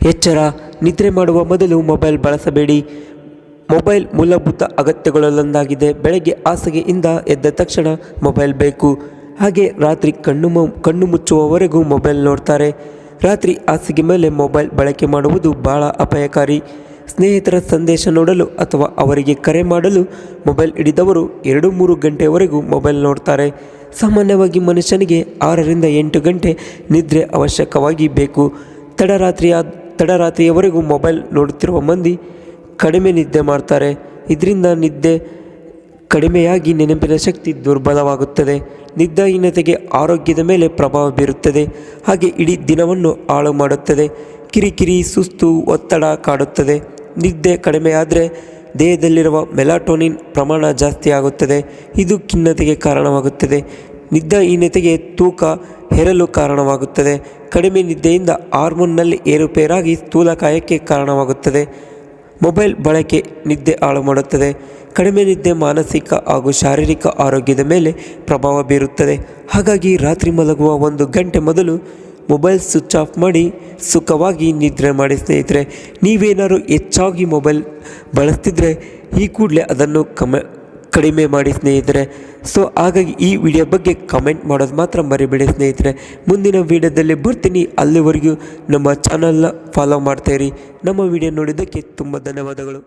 ಎಚ್ಚರ, ನಿದ್ರೆ ಮಾಡುವ ಮೊದಲು ಮೊಬೈಲ್ ಬಳಸಬೇಡಿ. ಮೊಬೈಲ್ ಮೂಲಭೂತ ಅಗತ್ಯಗಳಲ್ಲೊಂದಾಗಿದೆ. ಬೆಳಗ್ಗೆ ಹಾಸಿಗೆಯಿಂದ ಎದ್ದ ತಕ್ಷಣ ಮೊಬೈಲ್ ಬೇಕು. ಹಾಗೆ ರಾತ್ರಿ ಕಣ್ಣು ಮುಚ್ಚುವವರೆಗೂ ಮೊಬೈಲ್ ನೋಡ್ತಾರೆ. ರಾತ್ರಿ ಹಾಸಿಗೆ ಮೇಲೆ ಮೊಬೈಲ್ ಬಳಕೆ ಮಾಡುವುದು ಬಹಳ ಅಪಾಯಕಾರಿ. ಸ್ನೇಹಿತರ ಸಂದೇಶ ನೋಡಲು ಅಥವಾ ಅವರಿಗೆ ಕರೆ ಮಾಡಲು ಮೊಬೈಲ್ ಹಿಡಿದವರು 2-3 ಗಂಟೆಯವರೆಗೂ ಮೊಬೈಲ್ ನೋಡ್ತಾರೆ. ಸಾಮಾನ್ಯವಾಗಿ ಮನುಷ್ಯನಿಗೆ 6ರಿಂದ 8 ಗಂಟೆ ನಿದ್ರೆ ಅವಶ್ಯಕವಾಗಿ ಬೇಕು. ತಡರಾತ್ರಿಯವರೆಗೂ ಮೊಬೈಲ್ ನೋಡುತ್ತಿರುವ ಮಂದಿ ಕಡಿಮೆ ನಿದ್ದೆ ಮಾಡ್ತಾರೆ. ಇದರಿಂದ ನಿದ್ದೆ ಕಡಿಮೆಯಾಗಿ ನೆನಪಿನ ಶಕ್ತಿ ದುರ್ಬಲವಾಗುತ್ತದೆ. ನಿದ್ರಾಹೀನತೆಗೆ ಆರೋಗ್ಯದ ಮೇಲೆ ಪ್ರಭಾವ ಬೀರುತ್ತದೆ. ಹಾಗೆ ಇಡೀ ದಿನವನ್ನು ಹಾಳು ಮಾಡುತ್ತದೆ. ಕಿರಿಕಿರಿ, ಸುಸ್ತು, ಒತ್ತಡ ಕಾಡುತ್ತದೆ. ನಿದ್ದೆ ಕಡಿಮೆಯಾದರೆ ದೇಹದಲ್ಲಿರುವ ಮೆಲಾಟೋನಿನ್ ಪ್ರಮಾಣ ಜಾಸ್ತಿ ಆಗುತ್ತದೆ. ಇದು ಖಿನ್ನತೆಗೆ ಕಾರಣವಾಗುತ್ತದೆ. ನಿದ್ರಾಹೀನತೆಗೆ ತೂಕ ಹೇರಲು ಕಾರಣವಾಗುತ್ತದೆ. ಕಡಿಮೆ ನಿದ್ದೆಯಿಂದ ಹಾರ್ಮೋನ್ನಲ್ಲಿ ಏರುಪೇರಾಗಿ ಸ್ಥೂಲಕಾಯಕ್ಕೆ ಕಾರಣವಾಗುತ್ತದೆ. ಮೊಬೈಲ್ ಬಳಕೆ ನಿದ್ದೆ ಹಾಳು ಮಾಡುತ್ತದೆ. ಕಡಿಮೆ ನಿದ್ದೆ ಮಾನಸಿಕ ಹಾಗೂ ಶಾರೀರಿಕ ಆರೋಗ್ಯದ ಮೇಲೆ ಪ್ರಭಾವ ಬೀರುತ್ತದೆ. ಹಾಗಾಗಿ ರಾತ್ರಿ ಮಲಗುವ 1 ಗಂಟೆ ಮೊದಲು ಮೊಬೈಲ್ ಸ್ವಿಚ್ ಆಫ್ ಮಾಡಿ ಸುಖವಾಗಿ ನಿದ್ರೆ ಮಾಡಿ ಸ್ನೇಹಿತರೆ. ನೀವೇನಾದ್ರು ಹೆಚ್ಚಾಗಿ ಮೊಬೈಲ್ ಬಳಸ್ತಿದ್ರೆ ಈ ಕೂಡಲೇ ಅದನ್ನು ಕಡಿಮೆ ಮಾಡಿ ಸ್ನೇಹಿತರೆ. ಹಾಗಾಗಿ ಈ ವಿಡಿಯೋ ಬಗ್ಗೆ ಕಮೆಂಟ್ ಮಾಡೋದು ಮಾತ್ರ ಮರಿಬೇಡಿ ಸ್ನೇಹಿತರೆ. ಮುಂದಿನ ವಿಡಿಯೋದಲ್ಲಿ ಬರ್ತೀನಿ. ಅಲ್ಲಿವರೆಗೂ ನಮ್ಮ ಚಾನಲ್ನ ಫಾಲೋ ಮಾಡ್ತಾಯಿರಿ. ನಮ್ಮ ವಿಡಿಯೋ ನೋಡಿದ್ದಕ್ಕೆ ತುಂಬ ಧನ್ಯವಾದಗಳು.